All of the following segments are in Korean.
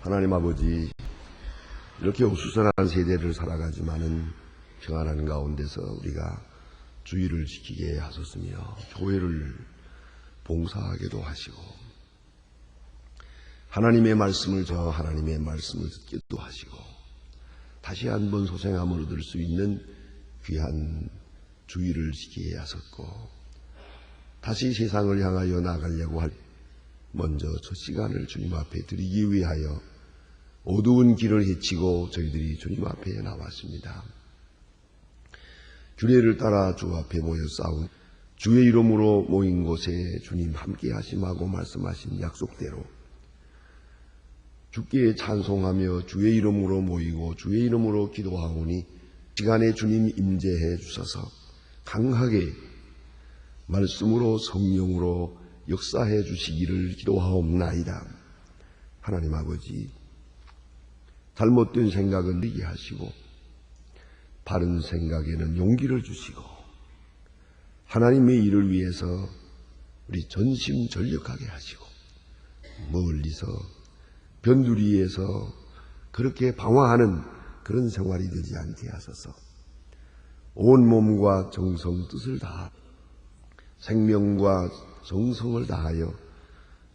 하나님 아버지, 이렇게 우수선한 세대를 살아가지만은 평안한 가운데서 우리가 주의를 지키게 하셨으며 교회를 봉사하게도 하시고 하나님의 말씀을 듣게도 하시고 다시 한번 소생함을 얻을 수 있는 귀한 주의를 지키게 하셨고 다시 세상을 향하여 나가려고 할 먼저 첫 시간을 주님 앞에 드리기 위하여 어두운 길을 헤치고 저희들이 주님 앞에 나왔습니다. 규례를 따라 주 앞에 모여 싸운 주의 이름으로 모인 곳에 주님 함께 하심하고 말씀하신 약속대로 주께 찬송하며 주의 이름으로 모이고 주의 이름으로 기도하오니 시간에 주님 임재해 주셔서 강하게 말씀으로 성령으로 역사해 주시기를 기도하옵나이다. 하나님 아버지, 잘못된 생각은 느게 하시고 바른 생각에는 용기를 주시고 하나님의 일을 위해서 우리 전심전력하게 하시고 멀리서 변두리에서 그렇게 방황하는 그런 생활이 되지 않게 하소서. 온 몸과 정성 뜻을 다하 생명과 정성을 다하여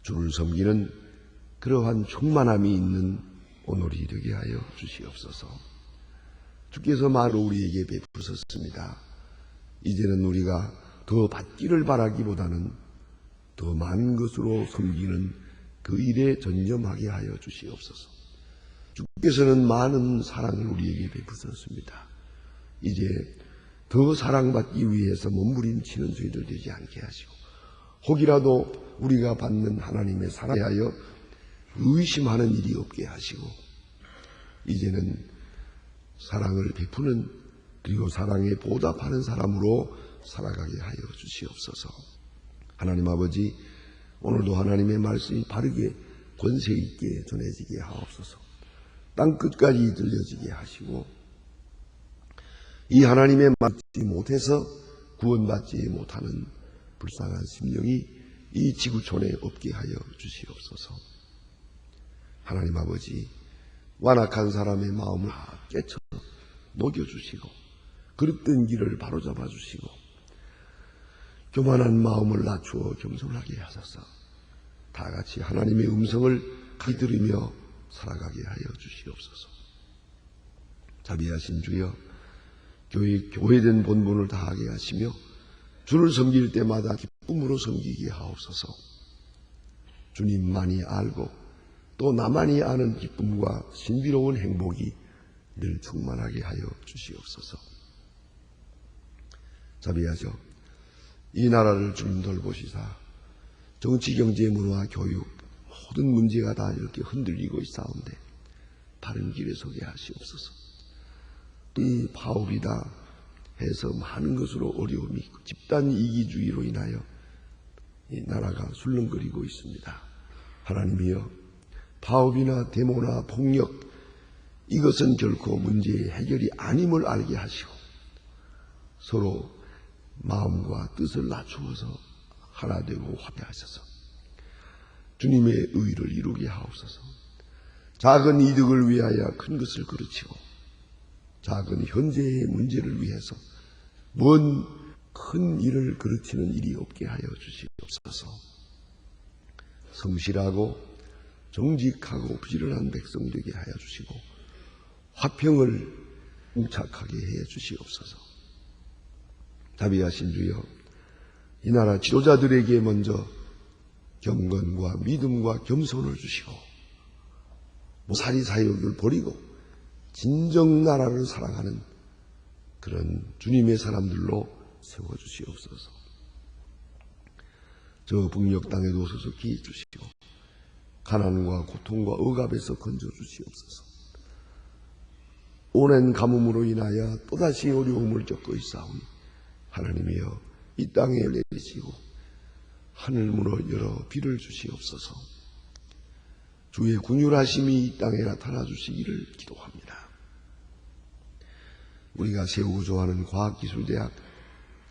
주를 섬기는 그러한 충만함이 있는 오늘이 되게 하여 주시옵소서. 주께서 말로 우리에게 베푸셨습니다. 이제는 우리가 더 받기를 바라기보다는 더 많은 것으로 섬기는 그 일에 전념하게 하여 주시옵소서. 주께서는 많은 사랑을 우리에게 베푸셨습니다. 이제 더 사랑받기 위해서 몸부림치는 저희들 되지 않게 하시고 혹이라도 우리가 받는 하나님의 사랑에 하여 의심하는 일이 없게 하시고 이제는 사랑을 베푸는 그리고 사랑에 보답하는 사람으로 살아가게 하여 주시옵소서. 하나님 아버지, 오늘도 하나님의 말씀이 바르게 권세 있게 전해지게 하옵소서. 땅 끝까지 들려지게 하시고 이 하나님의 맞지 못해서 구원받지 못하는 불쌍한 심령이 이 지구촌에 없게 하여 주시옵소서. 하나님 아버지, 완악한 사람의 마음을 깨쳐 녹여주시고 그릇된 길을 바로잡아 주시고 교만한 마음을 낮추어 겸손하게 하소서. 다같이 하나님의 음성을 들으며 살아가게 하여 주시옵소서. 자비하신 주여, 교회된 본분을 다하게 하시며 주를 섬길 때마다 기쁨으로 섬기게 하옵소서. 주님만이 알고 또 나만이 아는 기쁨과 신비로운 행복이 늘 충만하게 하여 주시옵소서. 자비하셔 이 나라를 주님 돌보시사 정치, 경제, 문화, 교육 모든 문제가 다 이렇게 흔들리고 있사온데 바른 길에 서게 하시옵소서. 이 파업이다 해서 많은 것으로 어려움이 있고 집단 이기주의로 인하여 이 나라가 술렁거리고 있습니다. 하나님이여, 파업이나 데모나 폭력 이것은 결코 문제의 해결이 아님을 알게 하시고 서로 마음과 뜻을 낮추어서 하나 되고 화해하셔서 주님의 의를 이루게 하옵소서. 작은 이득을 위하여 큰 것을 그르치고 작은 현재의 문제를 위해서 먼 큰 일을 그르치는 일이 없게 하여 주시옵소서. 성실하고 정직하고 부지런한 백성 되게 하여 주시고 화평을 뭉착하게 해 주시옵소서. 자비하신 주여, 이 나라 지도자들에게 먼저 경건과 믿음과 겸손을 주시고 사리사욕을 버리고 진정 나라를 사랑하는 그런 주님의 사람들로 세워주시옵소서. 저 북녘 땅에도 소속히 주시고 가난과 고통과 억압에서 건져주시옵소서. 오랜 가뭄으로 인하여 또다시 어려움을 겪고 있사오니 하나님이여, 이 땅에 내리시고 하늘문을 열어 비를 주시옵소서. 주의 긍휼하심이 이 땅에 나타나 주시기를 기도합니다. 우리가 세우고 좋아하는 과학기술대학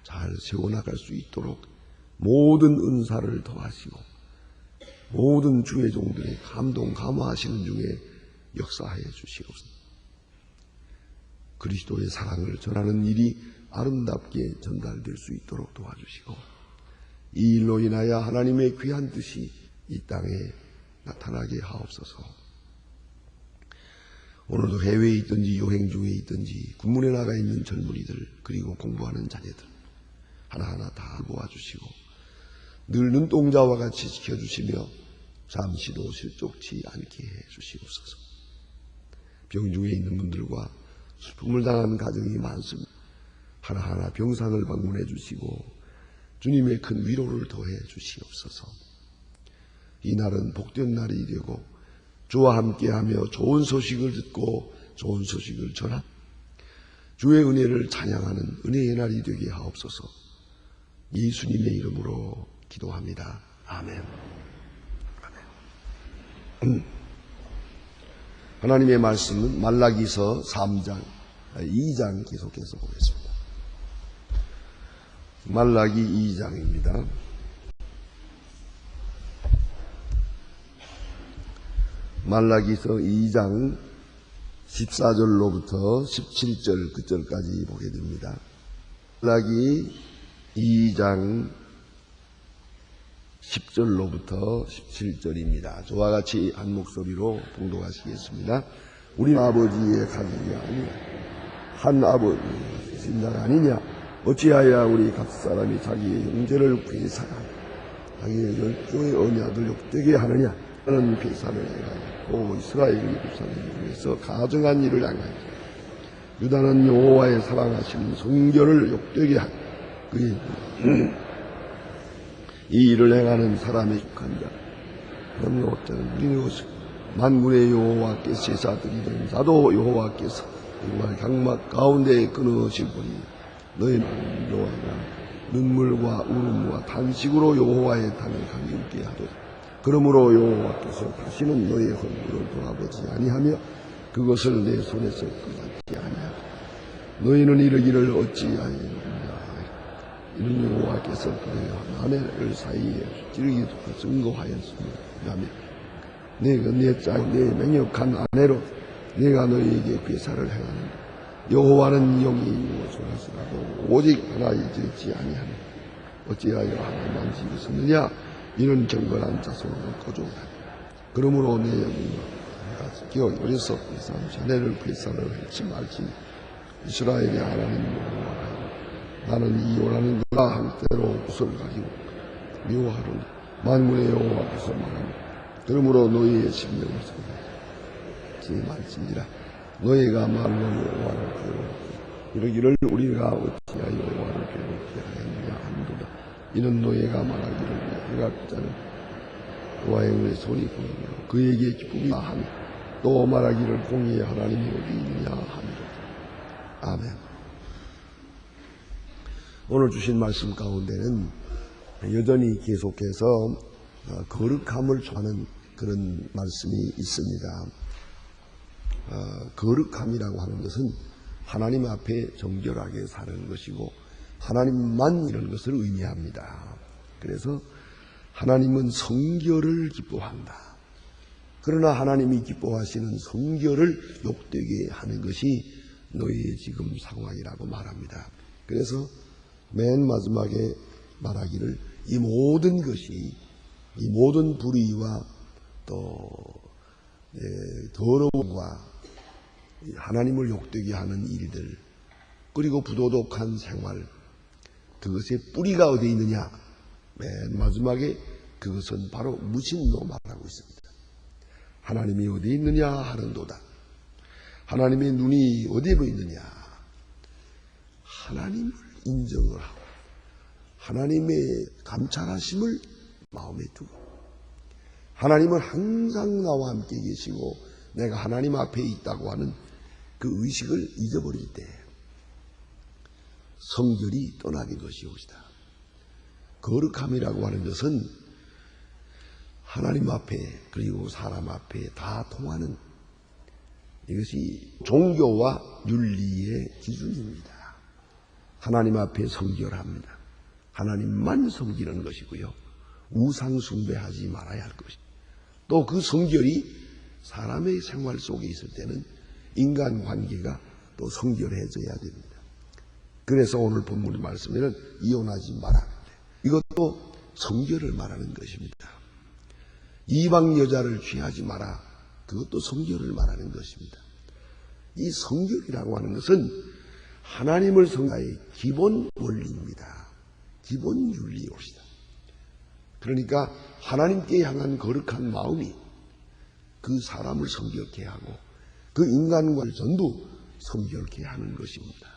잘 세워나갈 수 있도록 모든 은사를 더하시고 모든 주의 종들의 감동 감화하시는 중에 역사하여 주시옵소서. 그리스도의 사랑을 전하는 일이 아름답게 전달될 수 있도록 도와주시고, 이 일로 인하여 하나님의 귀한 뜻이 이 땅에 나타나게 하옵소서. 오늘도 해외에 있든지 여행 중에 있든지 군문에 나가 있는 젊은이들, 그리고 공부하는 자녀들 하나하나 다 모아주시고 늘 눈동자와 같이 지켜주시며 잠시도 실족치 않게 해주시옵소서. 병중에 있는 분들과 슬픔을 당한 가정이 많습니다. 하나하나 병상을 방문해 주시고 주님의 큰 위로를 더해 주시옵소서. 이 날은 복된 날이 되고 주와 함께하며 좋은 소식을 듣고 좋은 소식을 전하 주의 은혜를 찬양하는 은혜의 날이 되게 하옵소서. 예수님의 이름으로 기도합니다. 아멘. 하나님의 말씀은 말라기서 3장, 2장 계속해서 보겠습니다. 말라기 2장입니다. 말라기서 2장 14절로부터 17절 끝절까지 보게 됩니다. 말라기 2장 10절로부터 17절입니다. 저와 같이 한 목소리로 봉독하시겠습니다. 우리 아버지의 가족이 아니냐, 한 아버지 신자가 아니냐, 어찌하여 우리 각 사람이 자기의 형제를 괴사하고 자기의 열조의 언약을 욕되게 하느냐. 그는 괴사를 해가지고 이스라엘 예루살렘을 위해서 가정한 일을 향하여 유다는 여호와의 사랑하시는 성결을 욕되게 하고 그의 이 일을 행하는 사람의 속한 자, 그럼 여호와는 우리의 것을 만군의 여호와께서 제사드리는 자도 여호와께서 정말 장막 가운데에 끊으실 분이 너희는 여호와가 눈물과 울음과 단식으로 여호와의 단을 감격게 하도다. 그러므로 여호와께서 다시는 너희의 헌물을 돌아보지 아니하며 그것을 내 손에서 끄잡지 아니하고 너희는 이르기를 어찌하였느냐. 이는 여호와께서 그의 아내를 사이에 찌르기 증거하였으며 내가 내 짝 내 맹력한 아내로 내가 너희에게 괴사를 행하는다. 여호와는 영이 무엇을 하시라도 오직 하나 잊지 아니하며 어찌하여 하나만 지으셨느냐. 이는 경건한 자손으로 거주하다. 그러므로 내 영이 내가 지켜 어려서 이상 자네를 괴사를 했지 말지. 이스라엘의 하나님 여호와가 나는 이 원하는 그가 한때로 옷을 가지고 묘하로니 만군의 여호와께서 말하니 그러므로 너희의 심령을 쓰지 말지니라. 너희가 말로 여호와를 괴롭게 이르기를 우리가 어찌하여 여호와를 괴롭게 하였느냐 한도다. 이는 너희가 말하기를 내가 자는 여호와의 은혜 손이 보이며 그에게 기쁨이 하며 또 말하기를 공의의 하나님이 어디 있느냐 하미로다. 아멘. 오늘 주신 말씀 가운데는 여전히 계속해서 거룩함을 전하는 그런 말씀이 있습니다. 거룩함이라고 하는 것은 하나님 앞에 정결하게 사는 것이고 하나님만 이런 것을 의미합니다. 그래서 하나님은 성결을 기뻐한다. 그러나 하나님이 기뻐하시는 성결을 욕되게 하는 것이 너희의 지금 상황이라고 말합니다. 그래서 맨 마지막에 말하기를 이 모든 것이 이 모든 불의와 또 더러움과 하나님을 욕되게 하는 일들 그리고 부도덕한 생활 그것의 뿌리가 어디에 있느냐. 맨 마지막에 그것은 바로 무신로 말하고 있습니다. 하나님이 어디에 있느냐 하는도다. 하나님의 눈이 어디에 보이느냐. 하나님을 인정을 하고 하나님의 감찰하심을 마음에 두고 하나님은 항상 나와 함께 계시고 내가 하나님 앞에 있다고 하는 그 의식을 잊어버릴 때 성결이 떠나는 것이옵시다. 거룩함이라고 하는 것은 하나님 앞에 그리고 사람 앞에 다 통하는 이것이 종교와 윤리의 기준입니다. 하나님 앞에 성결합니다. 하나님만 섬기는 것이고요. 우상 숭배하지 말아야 할 것입니다. 또 그 성결이 사람의 생활 속에 있을 때는 인간관계가 또 성결해져야 됩니다. 그래서 오늘 본문 말씀에는 이혼하지 마라. 이것도 성결을 말하는 것입니다. 이방 여자를 취하지 마라. 그것도 성결을 말하는 것입니다. 이 성결이라고 하는 것은 하나님을 성가의 기본 원리입니다. 기본 윤리옵시다. 그러니까 하나님께 향한 거룩한 마음이 그 사람을 성결케 하고 그 인간과를 전부 성결케 하는 것입니다.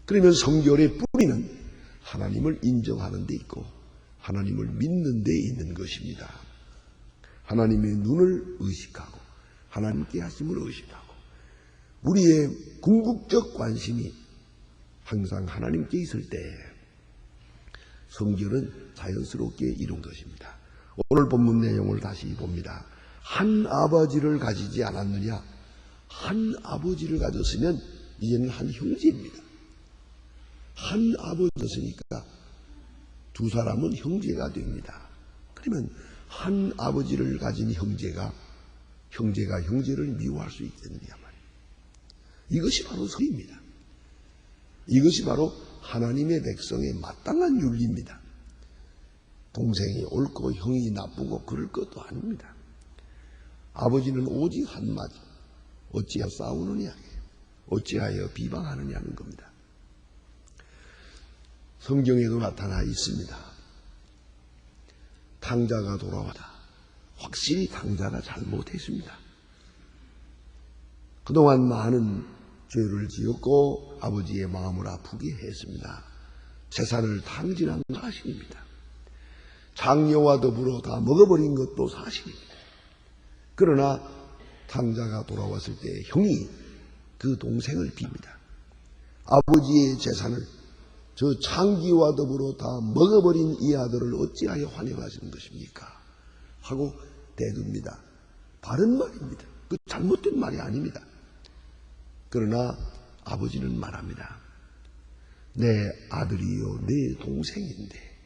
그러면 성결의 뿌리는 하나님을 인정하는 데 있고 하나님을 믿는 데 있는 것입니다. 하나님의 눈을 의식하고 하나님께 하심을 의식하고 우리의 궁극적 관심이 항상 하나님께 있을 때 성결은 자연스럽게 이룬 것입니다. 오늘 본문 내용을 다시 봅니다. 한 아버지를 가지지 않았느냐? 한 아버지를 가졌으면 이제는 한 형제입니다. 한 아버지였으니까 두 사람은 형제가 됩니다. 그러면 한 아버지를 가진 형제가 형제를 미워할 수 있겠느냐 말이에요. 이것이 바로 성입니다. 이것이 바로 하나님의 백성의 마땅한 윤리입니다. 동생이 옳고 형이 나쁘고 그럴 것도 아닙니다. 아버지는 오직 한마디, 어찌하여 싸우느냐, 어찌하여 비방하느냐는 겁니다. 성경에도 나타나 있습니다. 탕자가 돌아왔다. 확실히 탕자가 잘못했습니다. 그동안 많은 죄를 지었고 아버지의 마음을 아프게 했습니다. 재산을 탕진한 사실입니다. 장녀와 더불어 다 먹어버린 것도 사실입니다. 그러나 탕자가 돌아왔을 때 형이 그 동생을 빕니다. 아버지의 재산을 저 창기와 더불어 다 먹어버린 이 아들을 어찌하여 환영하시는 것입니까? 하고 대듭니다. 바른 말입니다. 그 잘못된 말이 아닙니다. 그러나 아버지는 말합니다. 내 아들이요 내 동생인데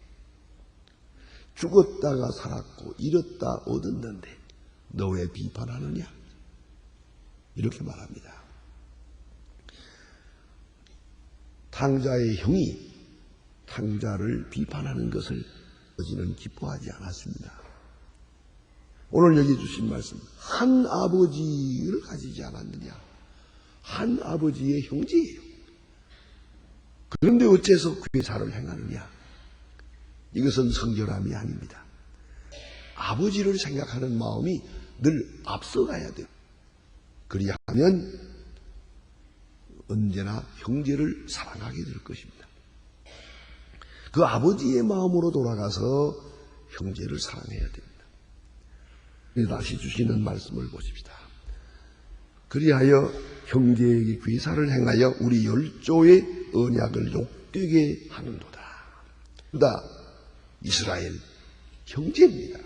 죽었다가 살았고 잃었다 얻었는데 너 왜 비판하느냐? 이렇게 말합니다. 탕자의 형이 탕자를 비판하는 것을 아버지는 기뻐하지 않았습니다. 오늘 여기 주신 말씀, 한 아버지를 가지지 않았느냐? 한 아버지의 형제예요. 그런데 어째서 괴사를 행하느냐? 이것은 성결함이 아닙니다. 아버지를 생각하는 마음이 늘 앞서가야 돼요. 그리하면 언제나 형제를 사랑하게 될 것입니다. 그 아버지의 마음으로 돌아가서 형제를 사랑해야 됩니다. 다시 주시는 말씀을 보십시다. 그리하여 형제에게 괴사를 행하여 우리 열조의 언약을 욕되게 하는도다. 유다, 이스라엘 형제입니다.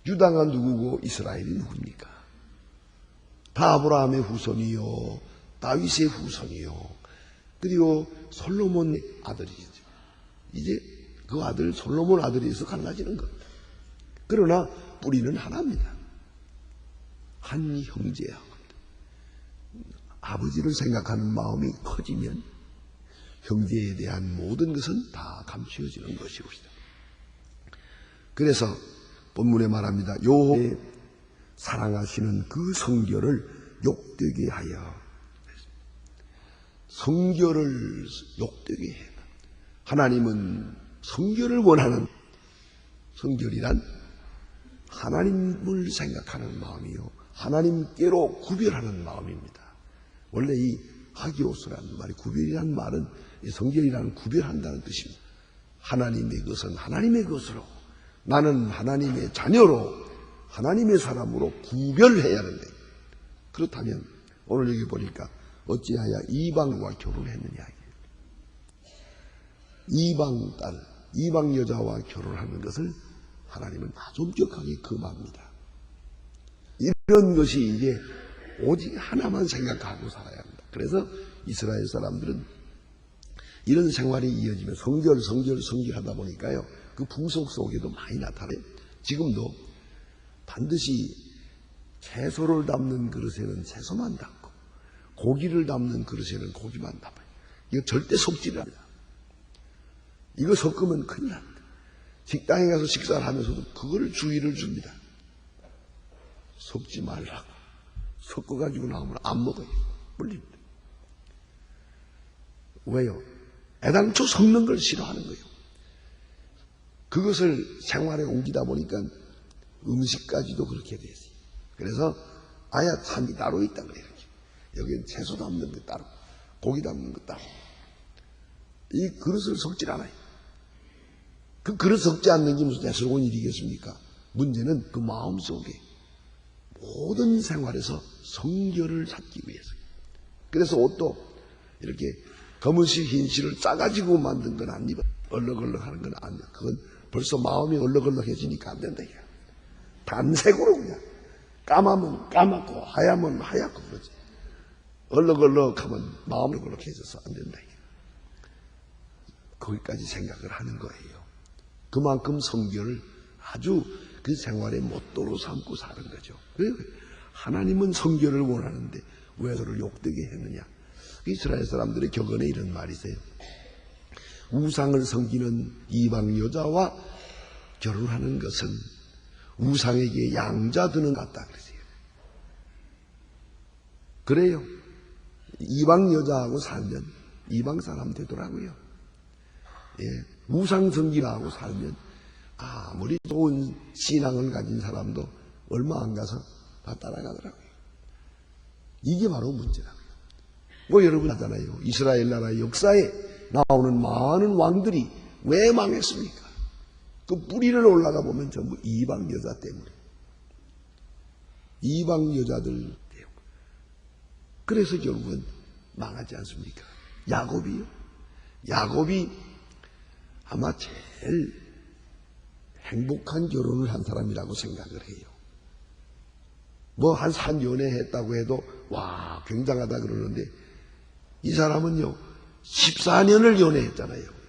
유다가 누구고 이스라엘이 누굽니까? 다 아브라함의 후손이요, 다윗의 후손이요, 그리고 솔로몬의 아들이죠. 이제 그 아들 솔로몬 아들에서 갈라지는 겁니다. 그러나 뿌리는 하나입니다. 한 형제야. 아버지를 생각하는 마음이 커지면 형제에 대한 모든 것은 다 감추어지는 것이옵니다. 그래서 본문에 말합니다. 여호와의 사랑하시는 그 성결을 욕되게 하여, 성결을 욕되게 해. 하나님은 성결을 원하는, 성결이란 하나님을 생각하는 마음이요 하나님께로 구별하는 마음입니다. 원래 이 하기오스라는 말이, 구별이라는 말은 성결이라는 구별한다는 뜻입니다. 하나님의 것은 하나님의 것으로, 나는 하나님의 자녀로, 하나님의 사람으로 구별해야 하는 거예요. 그렇다면 오늘 여기 보니까 어찌하여 이방과 결혼했느냐. 이방 딸, 이방 여자와 결혼하는 것을 하나님은 아주 엄격하게 금합니다. 이런 것이 이제 오직 하나만 생각하고 살아야 합니다. 그래서 이스라엘 사람들은 이런 생활이 이어지면 성결하다 보니까요, 그 풍속 속에도 많이 나타나요. 지금도 반드시 채소를 담는 그릇에는 채소만 담고 고기를 담는 그릇에는 고기만 담아요. 이거 절대 섞지를 않아요. 이거 섞으면 큰일 납니다. 식당에 가서 식사를 하면서도 그거를 주의를 줍니다. 섞지 말라고. 섞어가지고 나오면 안 먹어요. 물립니다. 왜요? 애당초 섞는 걸 싫어하는 거예요. 그것을 생활에 옮기다 보니까 음식까지도 그렇게 됐어요. 그래서 아예 찬이 따로 있다 그래요. 여기는 채소 담는 것 따로, 고기 담는 것 따로. 이 그릇을 섞질 않아요. 그 그릇 섞지 않는 게 무슨 대수로운 일이겠습니까? 문제는 그 마음속에 모든 생활에서 성결을 찾기 위해서. 그래서 옷도 이렇게 검은실 흰실을 짜가지고 만든 건 안 입어. 얼럭얼럭 하는 건 안 돼. 그건 벌써 마음이 얼럭얼럭해지니까 안 된다. 이게. 단색으로 그냥. 까마면 까맣고 하얗면 하얗고 그러지. 얼럭얼럭하면 마음이 얼럭해져서 안 된다. 이게. 거기까지 생각을 하는 거예요. 그만큼 성결을 아주 그 생활의 모토로 삼고 사는 거죠. 하나님은 성결을 원하는데 왜 저를 욕되게 했느냐. 이스라엘 사람들의 격언에 이런 말이 있어요. 우상을 섬기는 이방 여자와 결혼하는 것은 우상에게 양자 드는 것 같다 그러세요. 그래요. 이방 여자하고 살면 이방 사람 되더라고요. 예, 우상 섬기라고 살면 아무리 좋은 신앙을 가진 사람도 얼마 안 가서 다 따라가더라고요. 이게 바로 문제라고요. 뭐 여러분 하잖아요. 이스라엘 나라 역사에 나오는 많은 왕들이 왜 망했습니까? 그 뿌리를 올라가 보면 전부 이방 여자 때문에. 이방 여자들 때문에. 그래서 결국은 망하지 않습니까? 야곱이요. 야곱이 아마 제일 행복한 결혼을 한 사람이라고 생각을 해요. 뭐 한 3연애 했다고 해도 와 굉장하다 그러는데 이 사람은요 14년을 연애했잖아요.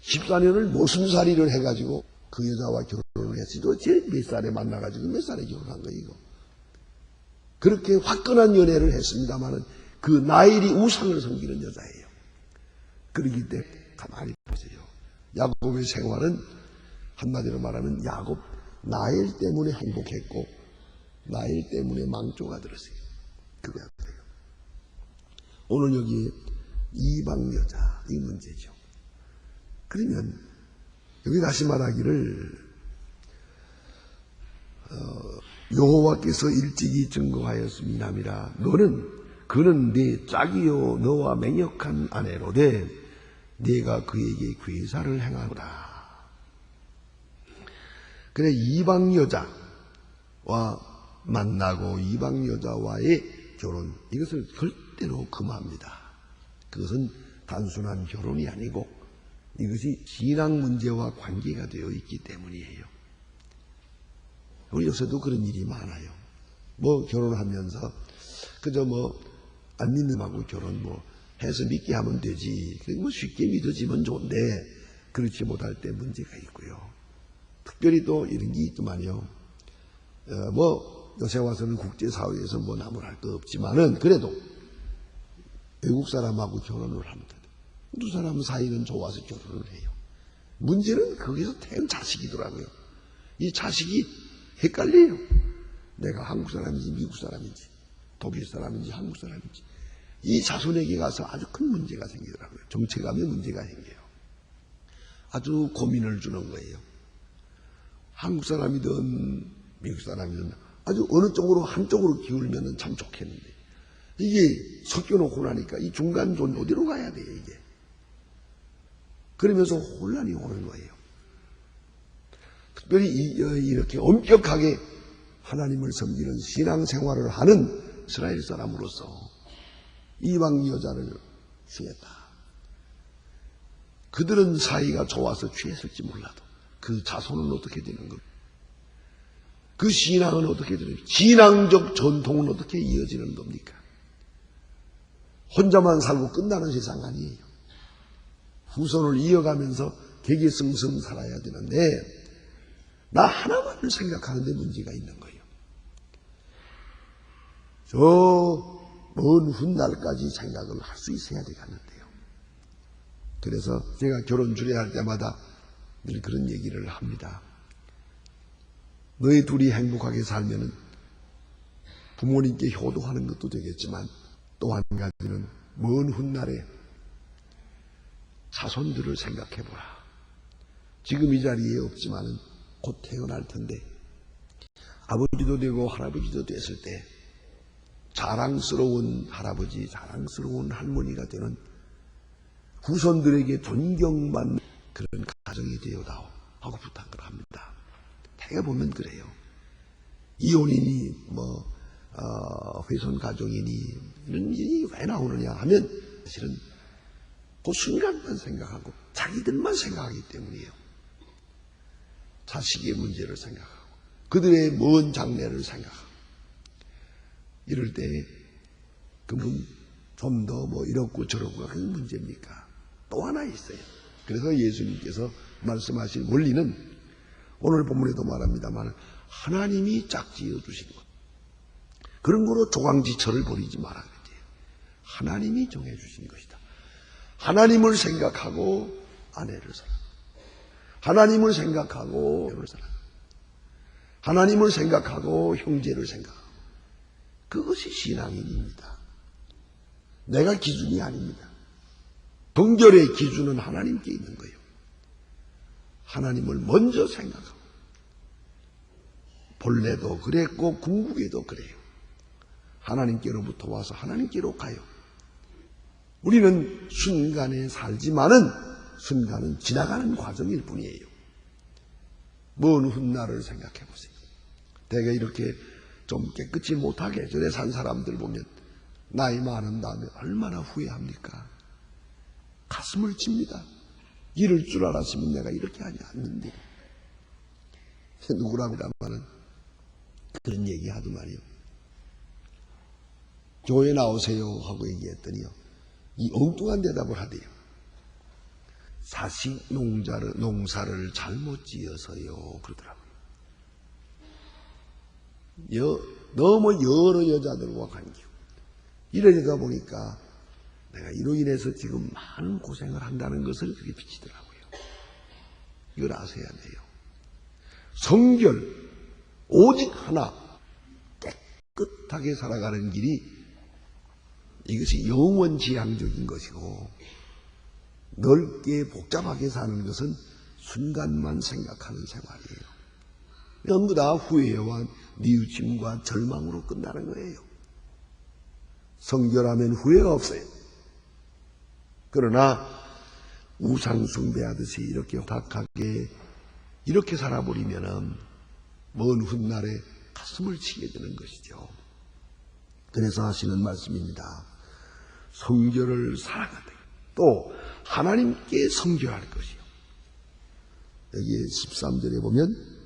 14년을 모순살이를 해가지고 그 여자와 결혼을 했어요. 도대체 몇 살에 만나가지고 몇 살에 결혼한 거예요 이거. 그렇게 화끈한 연애를 했습니다마는 그 나일이 우상을 섬기는 여자예요. 그러기 때문에 가만히 보세요. 야곱의 생활은 한마디로 말하면 야곱 나일 때문에 행복했고 나일 때문에 망조가 들었어요. 그거야 돼요. 오늘 여기에 이방 여자 이 문제죠. 그러면 여기 다시 말하기를 여호와께서 일찍이 증거하였음이나미라 그는 네 짝이요 너와 맹역한 아내로되 네가 그에게 괴사를 행하노라. 그래 이방 여자와 만나고 이방 여자와의 결혼 이것을 절대로 금합니다. 그것은 단순한 결혼이 아니고 이것이 신앙 문제와 관계가 되어 있기 때문이에요. 우리 요새도 그런 일이 많아요. 뭐 결혼하면서 그저 뭐 안 믿는 놈하고 결혼 뭐 해서 믿게 하면 되지. 뭐 쉽게 믿어지면 좋은데 그렇지 못할 때 문제가 있고요. 특별히 또 이런 게 있더만요. 뭐 요새 와서는 국제사회에서 뭐 나무랄 거 없지만은 그래도 외국 사람하고 결혼을 합니다. 두 사람 사이는 좋아서 결혼을 해요. 문제는 거기서 태어난 자식이더라고요. 이 자식이 헷갈려요. 내가 한국 사람인지 미국 사람인지 독일 사람인지 한국 사람인지 이 자손에게 가서 아주 큰 문제가 생기더라고요. 정체감의 문제가 생겨요. 아주 고민을 주는 거예요. 한국 사람이든 미국 사람이든 아주 어느 쪽으로 한쪽으로 기울면 참 좋겠는데 이게 섞여놓고 나니까 이 중간 존 어디로 가야 돼요 이게. 그러면서 혼란이 오는 거예요. 특별히 이렇게 엄격하게 하나님을 섬기는 신앙생활을 하는 이스라엘 사람으로서 이방 여자를 취했다. 그들은 사이가 좋아서 취했을지 몰라도 그 자손은 어떻게 되는 것? 그 신앙은 어떻게 되는 것? 신앙적 전통은 어떻게 이어지는 겁니까? 혼자만 살고 끝나는 세상 아니에요. 후손을 이어가면서 개개성성 살아야 되는데 나 하나만을 생각하는데 문제가 있는 거예요. 저 먼 훗날까지 생각을 할 수 있어야 되겠는데요. 그래서 제가 결혼 주례할 때마다 늘 그런 얘기를 합니다. 너희 둘이 행복하게 살면은 부모님께 효도하는 것도 되겠지만 또 한 가지는 먼 훗날에 자손들을 생각해보라. 지금 이 자리에 없지만은 곧 태어날 텐데 아버지도 되고 할아버지도 됐을 때 자랑스러운 할아버지, 자랑스러운 할머니가 되는 후손들에게 존경받는 그런 가정이 되어다오 하고 부탁을 합니다. 대개 보면 그래요. 이혼이니 훼손 가정이니 이런 일이 왜 나오느냐 하면 사실은 그 순간만 생각하고 자기들만 생각하기 때문이에요. 자식의 문제를 생각하고 그들의 먼 장래를 생각하고 이럴 때 그분 좀 더 이렇고 저렇고 하는 문제입니까? 또 하나 있어요. 그래서 예수님께서 말씀하신 원리는 오늘 본문에도 말합니다만 하나님이 짝지어 주신 것. 그런 거로 조강지처를 벌이지 말아야 돼요. 하나님이 정해 주신 것이다. 하나님을 생각하고 아내를 사랑하고 하나님을 생각하고 애를 사랑하고 하나님을 생각하고 형제를 생각하고 그것이 신앙인입니다. 내가 기준이 아닙니다. 정결의 기준은 하나님께 있는 거예요. 하나님을 먼저 생각하고 본래도 그랬고 궁극에도 그래요. 하나님께로부터 와서 하나님께로 가요. 우리는 순간에 살지만은 순간은 지나가는 과정일 뿐이에요. 먼 훗날을 생각해 보세요. 대개 이렇게 좀 깨끗이 못하게 전에 산 사람들 보면 나이 많은 다음에 얼마나 후회합니까? 가슴을 칩니다. 이럴 줄 알았으면 내가 이렇게 하지 않는데. 누구랍니다마는 그런 얘기 하더만요. 교회 나오세요 하고 얘기했더니요. 이 엉뚱한 대답을 하대요. 사식 농사를 잘못 지어서요. 그러더라고요. 너무 여러 여자들과 관계. 이러다 보니까 내가 이로 인해서 지금 많은 고생을 한다는 것을 그게 비치더라고요. 이걸 아셔야 돼요. 성결, 오직 하나, 깨끗하게 살아가는 길이 이것이 영원지향적인 것이고 넓게 복잡하게 사는 것은 순간만 생각하는 생활이에요. 전부 다 후회와 뉘우침과 절망으로 끝나는 거예요. 성결하면 후회가 없어요. 그러나 우상 숭배하듯이 이렇게 탁하게 이렇게 살아버리면은 먼 훗날에 가슴을 치게 되는 것이죠. 그래서 하시는 말씀입니다. 성결을 살아가다. 또 하나님께 성결할 것이요. 여기 13절에 보면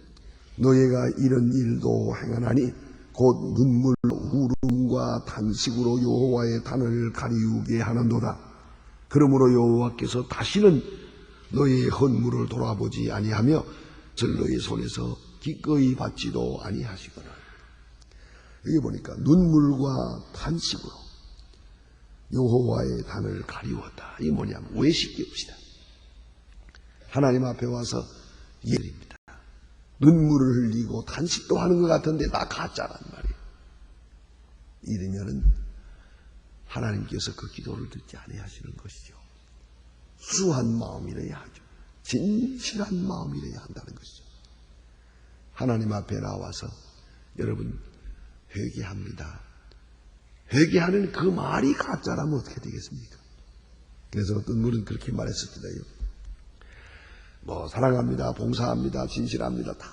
너희가 이런 일도 행하나니 곧 눈물 울음과 탄식으로 여호와의 단을 가리우게 하는도다. 그러므로 여호와께서 다시는 너희의 헌물을 돌아보지 아니하며 절 너희 손에서 기꺼이 받지도 아니하시거늘. 여기 보니까 눈물과 탄식으로 여호와의 단을 가리웠다. 이게 뭐냐면 외식이 없이다. 하나님 앞에 와서 예입니다. 눈물을 흘리고 탄식도 하는 것 같은데 다 가짜란 말이에요. 이러면은 하나님께서 그 기도를 듣지 아니하시는 것이죠. 수한 마음이라야 하죠. 진실한 마음이라야 한다는 것이죠. 하나님 앞에 나와서 여러분 회개합니다. 회개하는 그 말이 가짜라면 어떻게 되겠습니까? 그래서 어떤 분은 그렇게 말했었거든요. 사랑합니다, 봉사합니다, 진실합니다. 다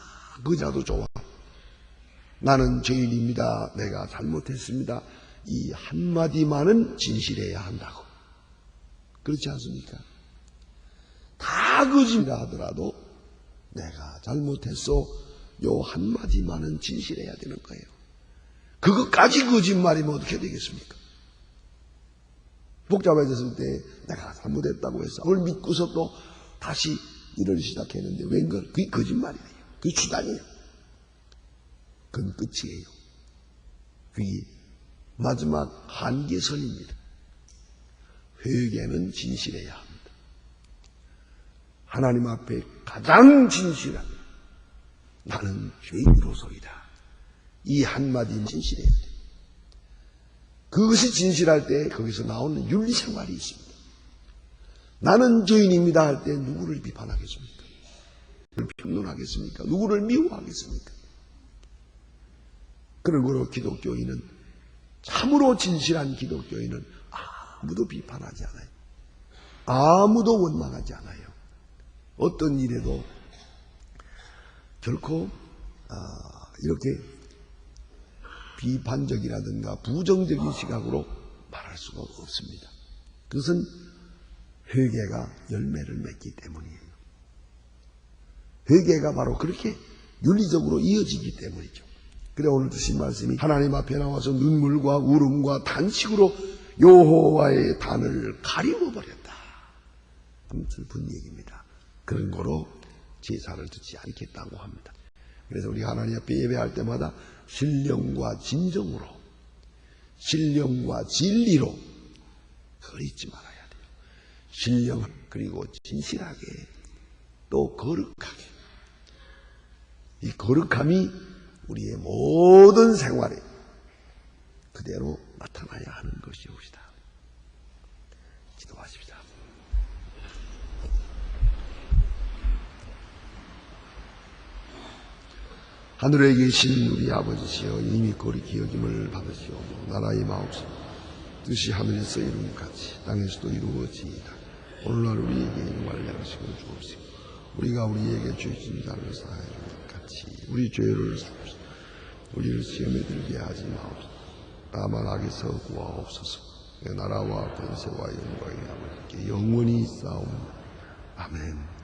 그자도 좋아. 나는 죄인입니다. 내가 잘못했습니다. 이 한마디만은 진실해야 한다고. 그렇지 않습니까? 다 거짓이라 하더라도 내가 잘못했어. 요 한마디만은 진실해야 되는 거예요. 그것까지 거짓말이면 어떻게 되겠습니까? 복잡해졌을 때 내가 잘못했다고 해서 그걸 믿고서 또 다시 일을 시작했는데 웬걸? 그게 거짓말이에요. 그게 수단이에요. 그건 끝이에요. 그게 마지막 한계선입니다. 회개는 진실해야 합니다. 하나님 앞에 가장 진실한 나는 죄인으로소이다. 이 한마디는 진실해야 돼요. 그것이 진실할 때 거기서 나오는 윤리생활이 있습니다. 나는 죄인입니다 할 때 누구를 비판하겠습니까? 누구를 평론하겠습니까? 누구를 미워하겠습니까? 그러므로 기독교인은, 참으로 진실한 기독교인은 아무도 비판하지 않아요. 아무도 원망하지 않아요. 어떤 일에도 결코 이렇게 비판적이라든가 부정적인 시각으로 말할 수가 없습니다. 그것은 회개가 열매를 맺기 때문이에요. 회개가 바로 그렇게 윤리적으로 이어지기 때문이죠. 그래 오늘 주신 말씀이 하나님 앞에 나와서 눈물과 울음과 단식으로 여호와의 단을 가리워버렸다. 참 슬픈 얘기입니다. 그런 거로 제사를 드지 않겠다고 합니다. 그래서 우리 하나님 앞에 예배할 때마다 신령과 진정으로, 신령과 진리로 그걸 잊지 말아야 돼요. 신령 그리고 진실하게 또 거룩하게. 이 거룩함이 우리의 모든 생활에 그대로 나타나야 하는 것이옵시다. 기도하십시다. 하늘에 계신 우리 아버지시여, 이미 거룩히 여김을 받으시오며 나라의 마옵소서 뜻이 하늘에서 이룬 같이 땅에서도 이루어지이다. 오늘날 우리에게 일용할 양식을 주옵시고 우리가 우리에게 죄 지은 자를 사하여 준 것 같이 우리 죄를 사옵소서. 우리를 시험에 들게 하지 마옵소서. 다만 악에서 구하옵소서. 내 나라와 권세와 영광이 아버지께 영원히 있사옵나다. 아멘.